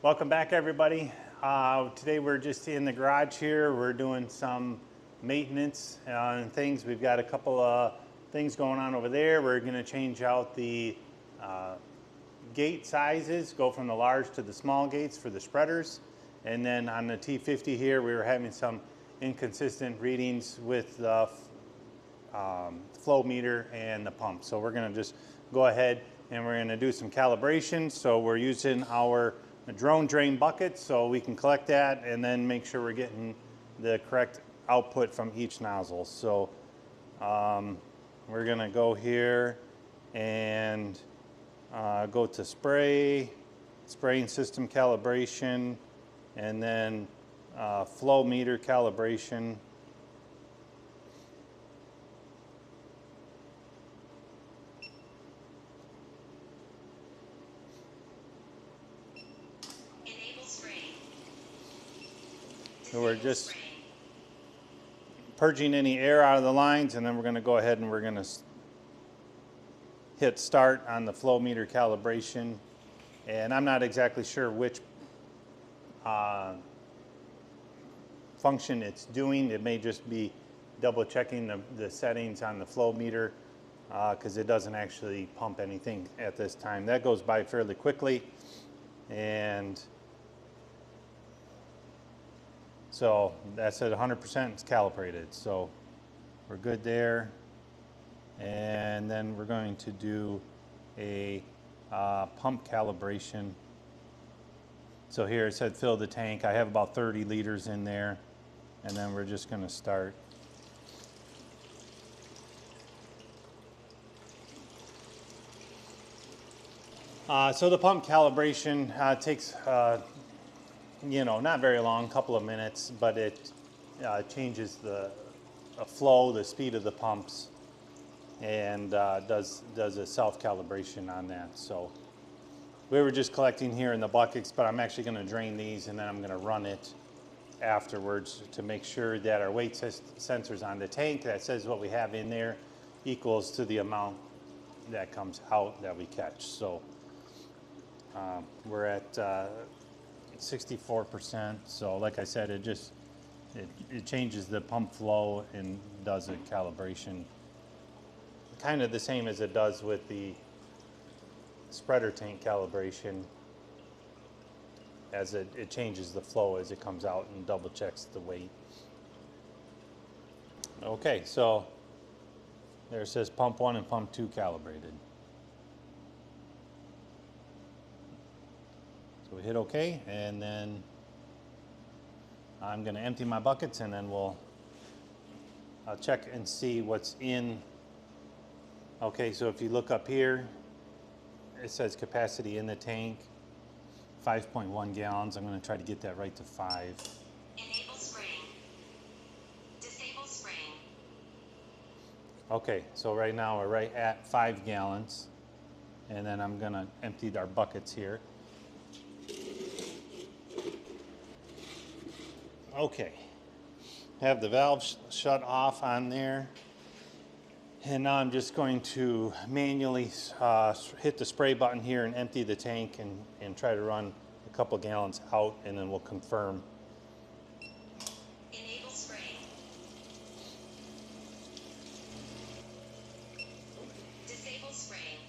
Welcome back, everybody. Today we're just in the garage here. We're doing some maintenance and things. We've got a couple of things going on over there. We're going to change out the gate sizes, go from the large to the small gates for the spreaders. And then on the T-50 here, we were having some inconsistent readings with the flow meter and the pump. So we're going to just go ahead and we're going to do some calibration. So we're using our drone drain bucket so we can collect that and then make sure we're getting the correct output from each nozzle. So we're going to go here and go to spraying system calibration, and then flow meter calibration. So we're just purging any air out of the lines, and then we're going to go ahead and we're going to hit start on the flow meter calibration. And I'm not exactly sure which function it's doing. It may just be double checking the settings on the flow meter because it doesn't actually pump anything at this time. That goes by fairly quickly, and so that's at 100%, it's calibrated. So we're good there. And then we're going to do a pump calibration. So here it said fill the tank. I have about 30 liters in there. And then we're just going to start. So the pump calibration takes not very long, couple of minutes, but it changes the flow, the speed of the pumps, and does a self-calibration on that. So we were just collecting here in the buckets, but I'm actually going to drain these and then I'm going to run it afterwards to make sure that our weight sensors on the tank that says what we have in there equals to the amount that comes out that we catch. So we're at 64%. So like I said, it changes the pump flow and does a calibration, kind of the same as it does with the spreader tank calibration, as it changes the flow as it comes out and double checks the weight. Okay, so there it says pump 1 and pump 2 calibrated. So we hit OK, and then I'm going to empty my buckets, and then I'll check and see what's in. Okay, so if you look up here, it says capacity in the tank, 5.1 gallons. I'm going to try to get that right to 5. Enable spraying. Disable spraying. Okay, so right now we're right at 5 gallons, and then I'm going to empty our buckets here. Okay, have the valve shut off on there, and now I'm just going to manually hit the spray button here and empty the tank and try to run a couple gallons out, and then we'll confirm. Enable spraying. Disable spraying.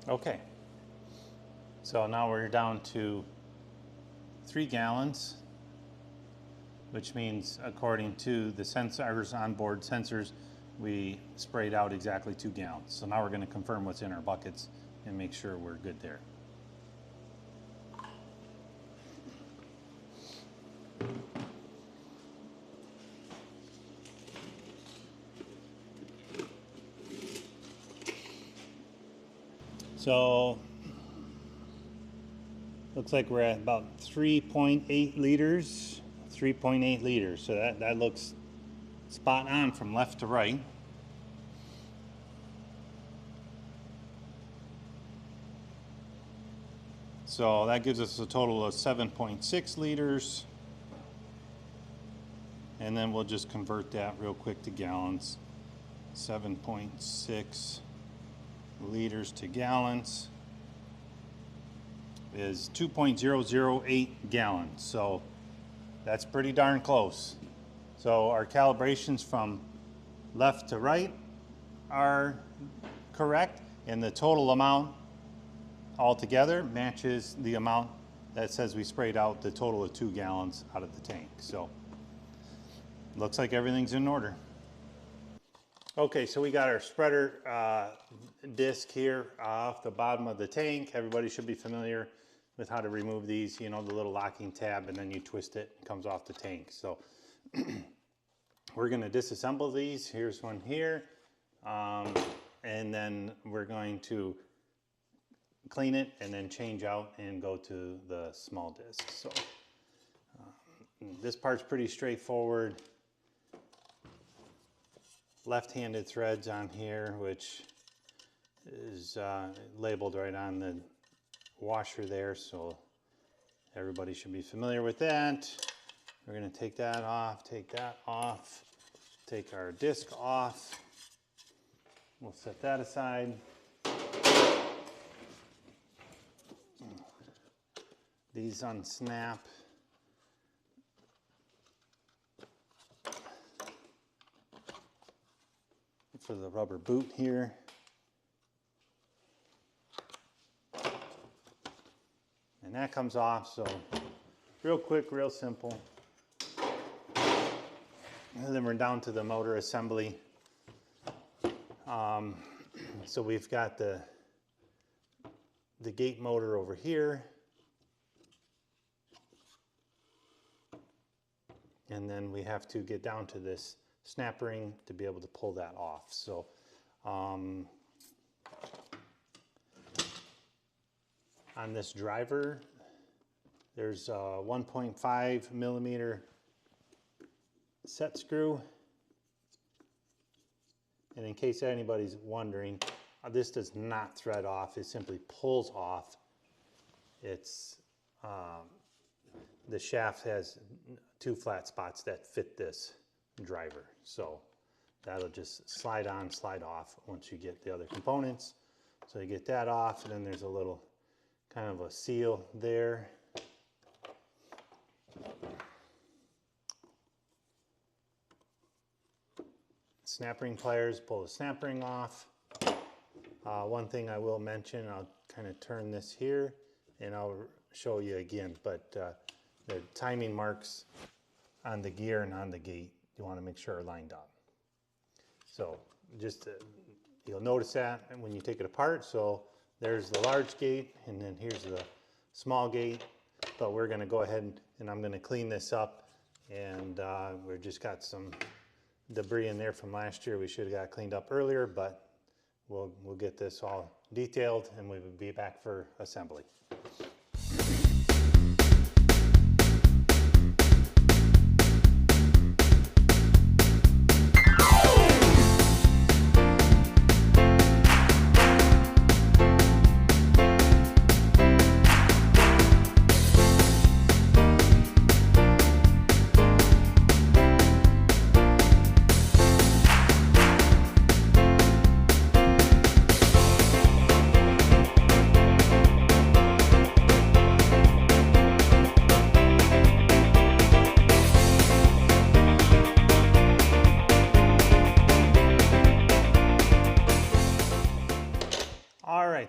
Okay, so now we're down to 3 gallons, which means according to the sensors, onboard sensors, we sprayed out exactly 2 gallons. So now we're going to confirm what's in our buckets and make sure we're good there. So looks like we're at about 3.8 liters. 3.8 liters. So that looks spot on from left to right. So that gives us a total of 7.6 liters. And then we'll just convert that real quick to gallons. 7.6 liters to gallons. is 2.008 gallons. So that's pretty darn close. So our calibrations from left to right are correct, and the total amount altogether matches the amount that says we sprayed out, the total of 2 gallons out of the tank. So looks like everything's in order. Okay, so we got our spreader disc here off the bottom of the tank. Everybody should be familiar with how to remove these, you know, the little locking tab, and then you twist it, it comes off the tank. So we're going to disassemble these. Here's one here, and then we're going to clean it and then change out and go to the small disc. So this part's pretty straightforward. Left-handed threads on here, which is labeled right on the washer there, so everybody should be familiar with that. We're going to take that off, take our disc off. We'll set that aside. These unsnap. For the rubber boot here. And that comes off, so real quick, real simple. And then we're down to the motor assembly. So we've got the gate motor over here. And then we have to get down to this snap ring to be able to pull that off. So on this driver, there's a 1.5 millimeter set screw. And in case anybody's wondering, this does not thread off, it simply pulls off. It's the shaft has 2 flat spots that fit this driver, so that'll just slide on, slide off once you get the other components. So you get that off, and then there's a little kind of a seal there. Snap ring pliers, pull the snap ring off. One thing I will mention, I'll kind of turn this here and I'll show you again, but the timing marks on the gear and on the gate, you want to make sure are lined up. So just you'll notice that when you take it apart. So there's the large gate, and then here's the small gate. But we're going to go ahead and I'm going to clean this up, and we've just got some debris in there from last year. We should have got cleaned up earlier, but we'll get this all detailed, and we will be back for assembly.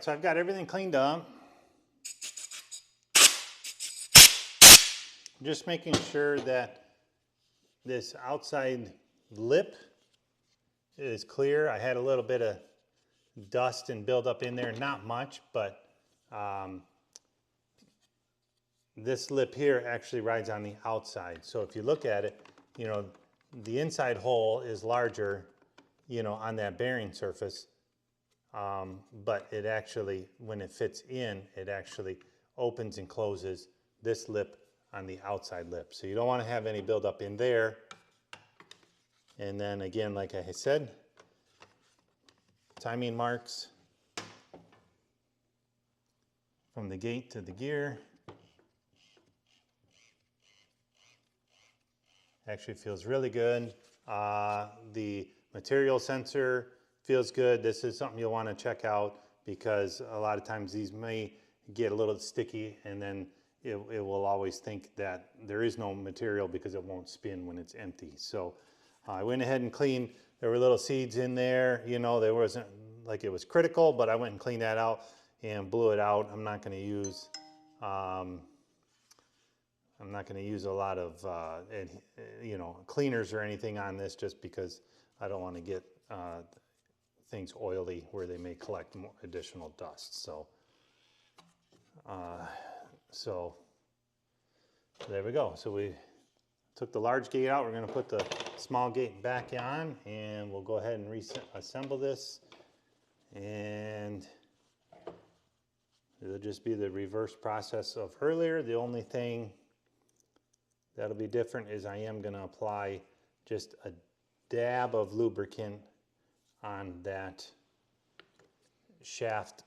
So I've got everything cleaned up. Just making sure that this outside lip is clear. I had a little bit of dust and buildup in there, not much, but this lip here actually rides on the outside. So if you look at it, you know, the inside hole is larger, you know, on that bearing surface. But it actually, when it fits in, it actually opens and closes this lip on the outside lip. So you don't want to have any buildup in there. And then again, like I said, timing marks from the gate to the gear. Actually feels really good. The material sensor feels good. This is something you'll want to check out, because a lot of times these may get a little sticky, and then it will always think that there is no material because it won't spin when it's empty. So I went ahead and cleaned. There were little seeds in there, you know, there wasn't like it was critical, but I went and cleaned that out and blew it out. I'm not going to use a lot of you know, cleaners or anything on this, just because I don't want to get things oily where they may collect more additional dust. So there we go. So we took the large gate out. We're going to put the small gate back on, and we'll go ahead and reassemble this, and it'll just be the reverse process of earlier. The only thing that'll be different is I am going to apply just a dab of lubricant on that shaft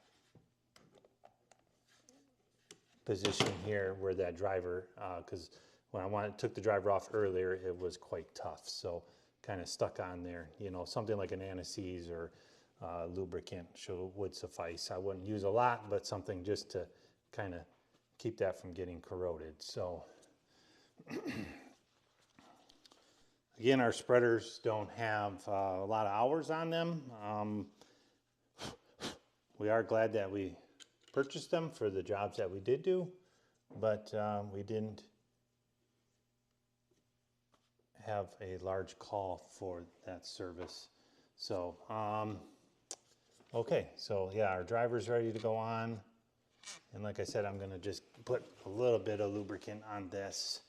position here where that driver, because when I took the driver off earlier, it was quite tough, so kind of stuck on there. You know, something like an anti-seize or lubricant would suffice. I wouldn't use a lot, but something just to kind of keep that from getting corroded. So again, our spreaders don't have a lot of hours on them. We are glad that we purchased them for the jobs that we did do, but we didn't have a large call for that service. So okay, so yeah, our driver's ready to go on, and like I said, I'm going to just put a little bit of lubricant on this.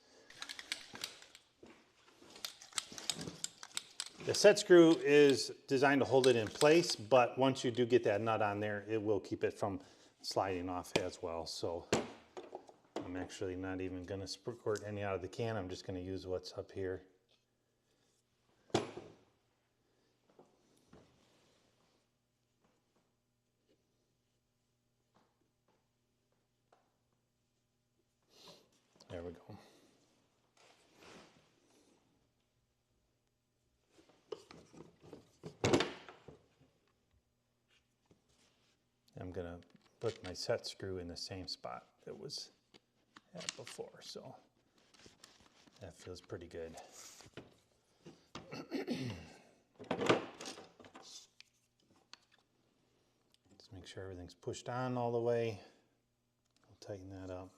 The set screw is designed to hold it in place, but once you do get that nut on there, it will keep it from sliding off as well. So I'm actually not even going to squirt any out of the can. I'm just going to use what's up here. There we go. I'm going to put my set screw in the same spot it was at before, so that feels pretty good. Let's make sure everything's pushed on all the way. We'll tighten that up.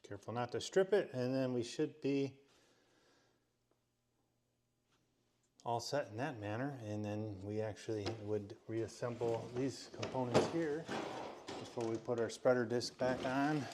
Careful not to strip it, and then we should be all set in that manner. And then we actually would reassemble these components here before we put our spreader disc back on.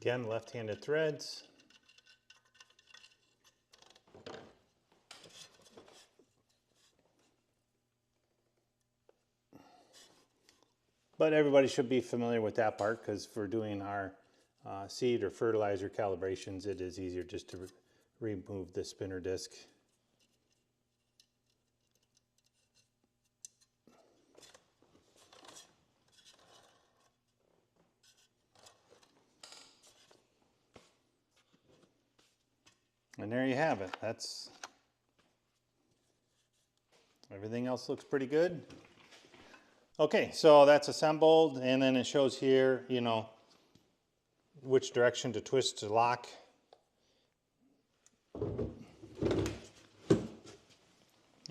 Again, left-handed threads. But everybody should be familiar with that part, because for doing our seed or fertilizer calibrations, it is easier just to remove the spinner disc. And there you have it. That's everything else looks pretty good. Okay, so that's assembled, and then it shows here, you know, which direction to twist to lock.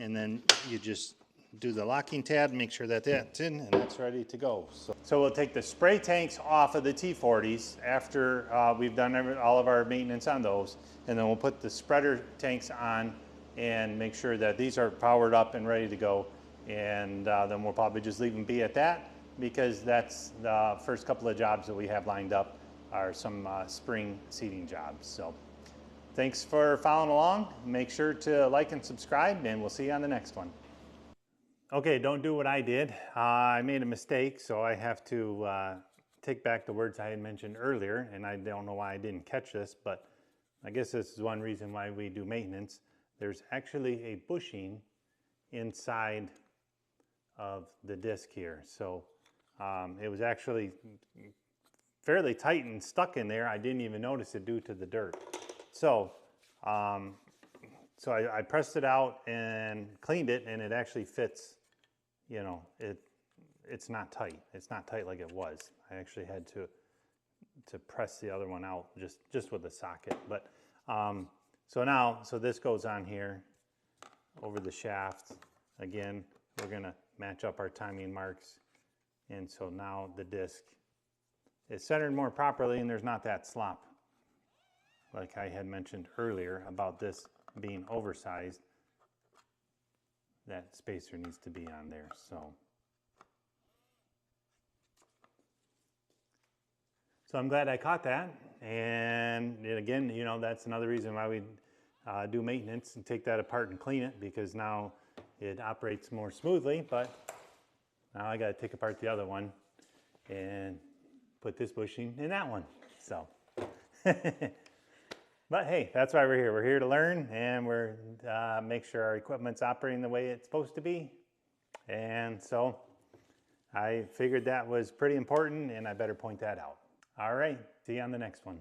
and then you just do the locking tab, make sure that that's in, and that's ready to go. So we'll take the spray tanks off of the T-40s after we've done all of our maintenance on those, and then we'll put the spreader tanks on and make sure that these are powered up and ready to go. And then we'll probably just leave them be at that, because that's the first couple of jobs that we have lined up are some spring seating jobs. So thanks for following along. Make sure to like and subscribe, and we'll see you on the next one. Okay, don't do what I did. I made a mistake, so I have to take back the words I had mentioned earlier, and I don't know why I didn't catch this, but I guess this is one reason why we do maintenance. There's actually a bushing inside of the disc here. So it was actually fairly tight and stuck in there. I didn't even notice it due to the dirt. So I pressed it out and cleaned it, and it actually fits. You know, it's not tight. It's not tight like it was. I actually had to press the other one out just with a socket. But so this goes on here over the shaft. Again, we're gonna match up our timing marks, and so now the disc is centered more properly, and there's not that slop like I had mentioned earlier about this being oversized. That spacer needs to be on there. So I'm glad I caught that. And again, you know, that's another reason why we do maintenance and take that apart and clean it, because now it operates more smoothly. But now I got to take apart the other one and put this bushing in that one. So but hey, that's why we're here. We're here to learn, and we're make sure our equipment's operating the way it's supposed to be. And so I figured that was pretty important, and I better point that out. All right, see you on the next one.